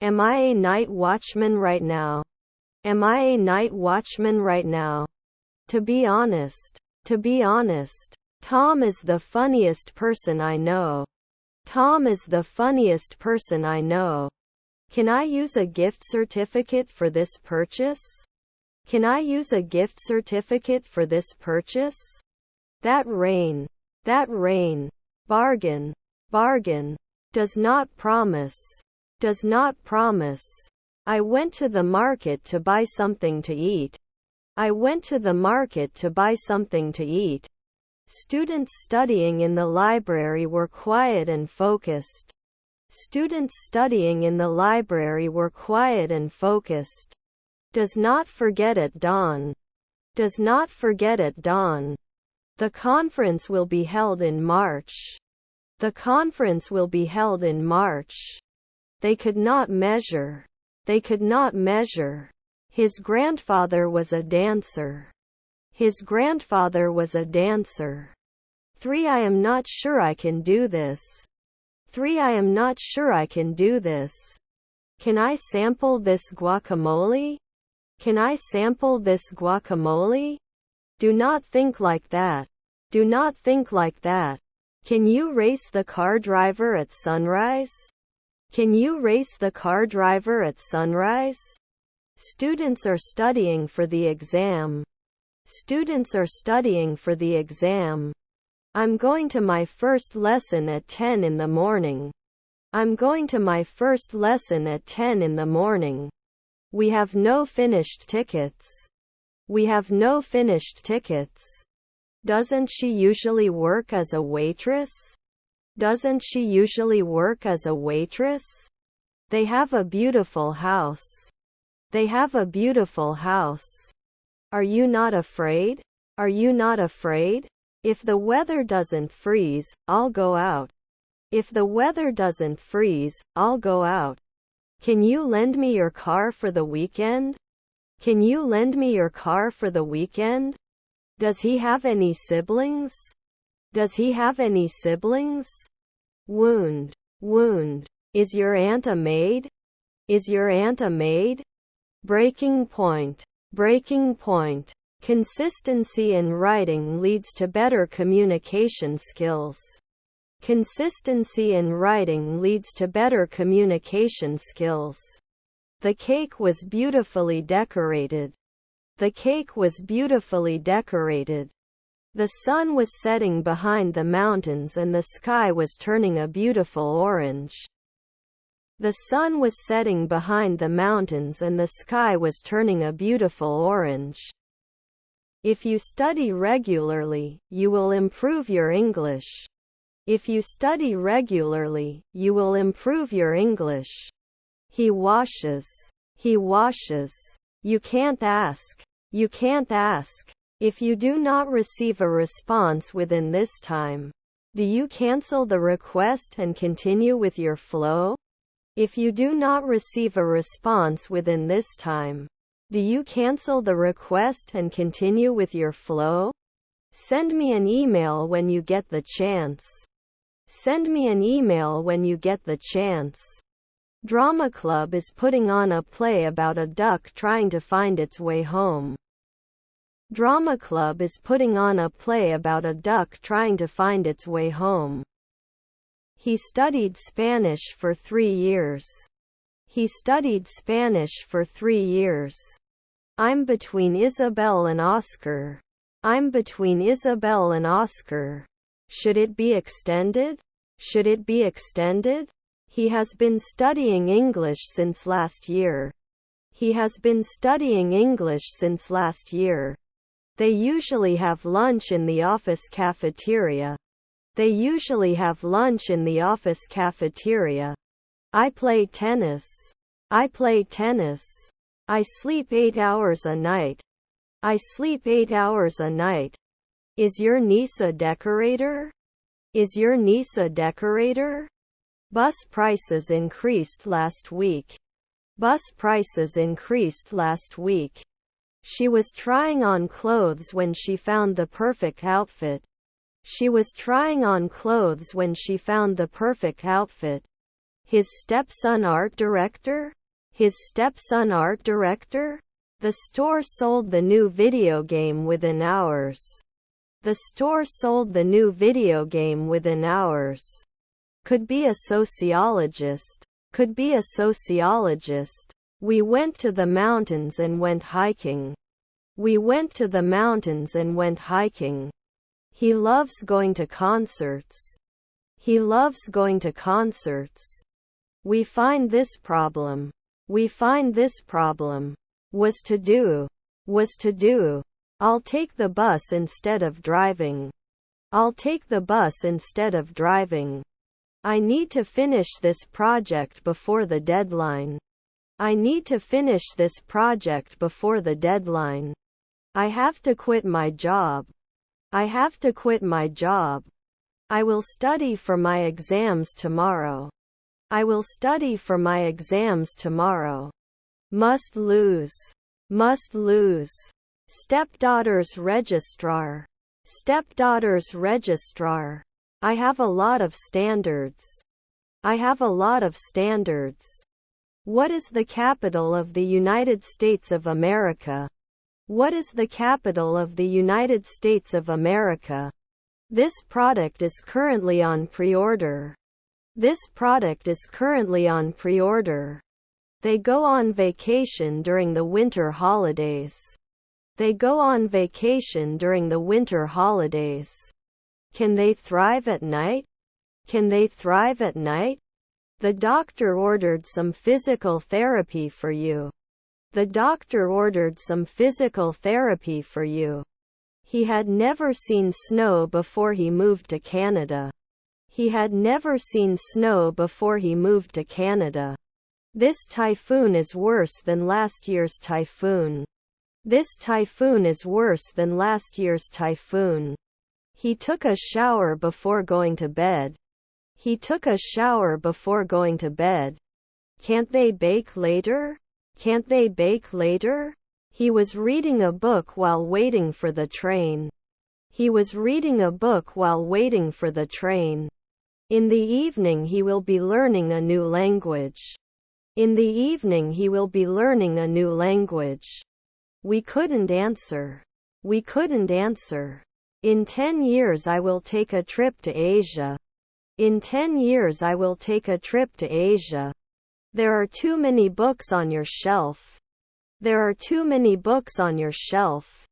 Am I a night watchman right now? Am I a night watchman right now? To be honest. To be honest. Tom is the funniest person I know. Tom is the funniest person I know. Can I use a gift certificate for this purchase? Can I use a gift certificate for this purchase? That rain. That rain. Bargain. Bargain. Does not promise. Does not promise. I went to the market to buy something to eat. I went to the market to buy something to eat. Students studying in the library were quiet and focused. Students studying in the library were quiet and focused. Does not forget at dawn. Does not forget at dawn. The conference will be held in March. The conference will be held in March. They could not measure. They could not measure. His grandfather was a dancer. His grandfather was a dancer. 3. I am not sure I can do this. 3. I am not sure I can do this. Can I sample this guacamole? Can I sample this guacamole? Do not think like that. Do not think like that. Can you race the car driver at sunrise? Can you race the car driver at sunrise? Students are studying for the exam. Students are studying for the exam. I'm going to my first lesson at 10 in the morning. I'm going to my first lesson at 10 in the morning. We have no finished tickets. We have no finished tickets. Doesn't she usually work as a waitress? Doesn't she usually work as a waitress? They have a beautiful house. They have a beautiful house. Are you not afraid? Are you not afraid? If the weather doesn't freeze, I'll go out. If the weather doesn't freeze, I'll go out. Can you lend me your car for the weekend? Can you lend me your car for the weekend? Does he have any siblings? Does he have any siblings? Wound. Wound. Is your aunt a maid? Is your aunt a maid? Breaking point. Breaking point. Consistency in writing leads to better communication skills. Consistency in writing leads to better communication skills. The cake was beautifully decorated. The cake was beautifully decorated. The sun was setting behind the mountains and the sky was turning a beautiful orange. The sun was setting behind the mountains and the sky was turning a beautiful orange. If you study regularly, you will improve your English. If you study regularly, you will improve your English. He washes. He washes. You can't ask. You can't ask. If you do not receive a response within this time, do you cancel the request and continue with your flow? If you do not receive a response within this time, do you cancel the request and continue with your flow? Send me an email when you get the chance. Send me an email when you get the chance. Drama Club is putting on a play about a duck trying to find its way home. Drama Club is putting on a play about a duck trying to find its way home. He studied Spanish for 3 years. He studied Spanish for 3 years. I'm between Isabel and Oscar. I'm between Isabel and Oscar. Should it be extended? Should it be extended? He has been studying English since last year. He has been studying English since last year. They usually have lunch in the office cafeteria. They usually have lunch in the office cafeteria. I play tennis. I play tennis. I sleep 8 hours a night. I sleep 8 hours a night. Is your niece a decorator? Is your niece a decorator? Bus prices increased last week. Bus prices increased last week. She was trying on clothes when she found the perfect outfit. She was trying on clothes when she found the perfect outfit. His stepson art director? His stepson art director? The store sold the new video game within hours. The store sold the new video game within hours. Could be a sociologist. Could be a sociologist. We went to the mountains and went hiking. We went to the mountains and went hiking. He loves going to concerts. He loves going to concerts. We find this problem. We find this problem. Was to do. Was to do. I'll take the bus instead of driving. I'll take the bus instead of driving. I need to finish this project before the deadline. I need to finish this project before the deadline. I have to quit my job. I have to quit my job. I will study for my exams tomorrow. I will study for my exams tomorrow. Must lose. Must lose. Stepdaughter's registrar. Stepdaughter's registrar. I have a lot of standards. I have a lot of standards. What is the capital of the United States of America? What is the capital of the United States of America? This product is currently on pre-order. This product is currently on pre-order. They go on vacation during the winter holidays. They go on vacation during the winter holidays. Can they thrive at night? Can they thrive at night? The doctor ordered some physical therapy for you. The doctor ordered some physical therapy for you. He had never seen snow before he moved to Canada. He had never seen snow before he moved to Canada. This typhoon is worse than last year's typhoon. This typhoon is worse than last year's typhoon. He took a shower before going to bed. He took a shower before going to bed. Can't they bake later? Can't they bake later? He was reading a book while waiting for the train. He was reading a book while waiting for the train. In the evening he will be learning a new language. In the evening he will be learning a new language. We couldn't answer. We couldn't answer. In 10 years I will take a trip to Asia. In 10 years I will take a trip to Asia. There are too many books on your shelf. There are too many books on your shelf.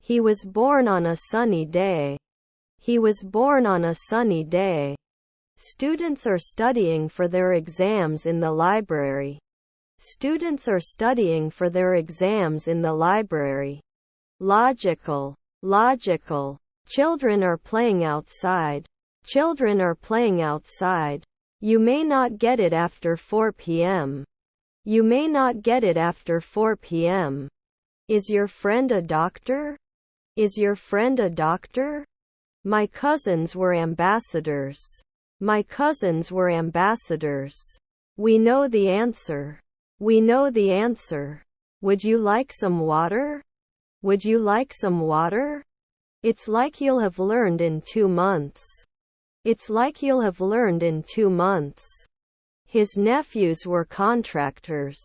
He was born on a sunny day. He was born on a sunny day. Students are studying for their exams in the library. Students are studying for their exams in the library. Logical. Logical. Children are playing outside. Children are playing outside. You may not get it after 4 p.m. You may not get it after 4 p.m. Is your friend a doctor? Is your friend a doctor? My cousins were ambassadors. My cousins were ambassadors. We know the answer. We know the answer. Would you like some water? Would you like some water? It's like you'll have learned in 2 months. It's like you'll have learned in 2 months. His nephews were contractors.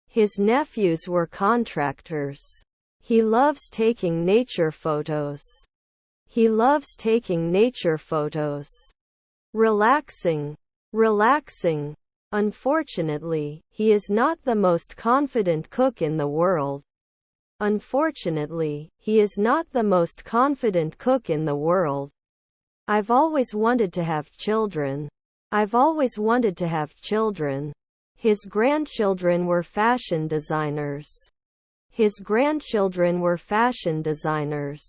His nephews were contractors. He loves taking nature photos. He loves taking nature photos. Relaxing. Relaxing. Unfortunately, he is not the most confident cook in the world. Unfortunately, he is not the most confident cook in the world. I've always wanted to have children. I've always wanted to have children. His grandchildren were fashion designers. His grandchildren were fashion designers.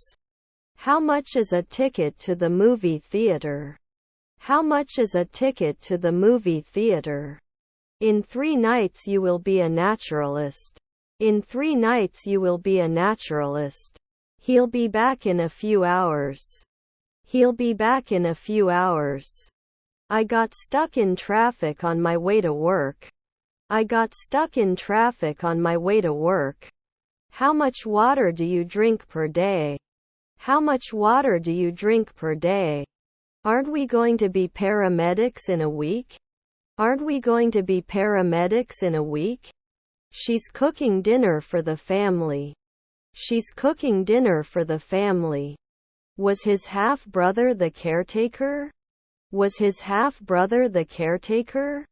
How much is a ticket to the movie theater? How much is a ticket to the movie theater? In 3 nights you will be a naturalist. In 3 nights you will be a naturalist. He'll be back in a few hours. He'll be back in a few hours. I got stuck in traffic on my way to work. I got stuck in traffic on my way to work. How much water do you drink per day? How much water do you drink per day? Aren't we going to be paramedics in a week? Aren't we going to be paramedics in a week? She's cooking dinner for the family. She's cooking dinner for the family. Was his half-brother the caretaker? Was his half-brother the caretaker?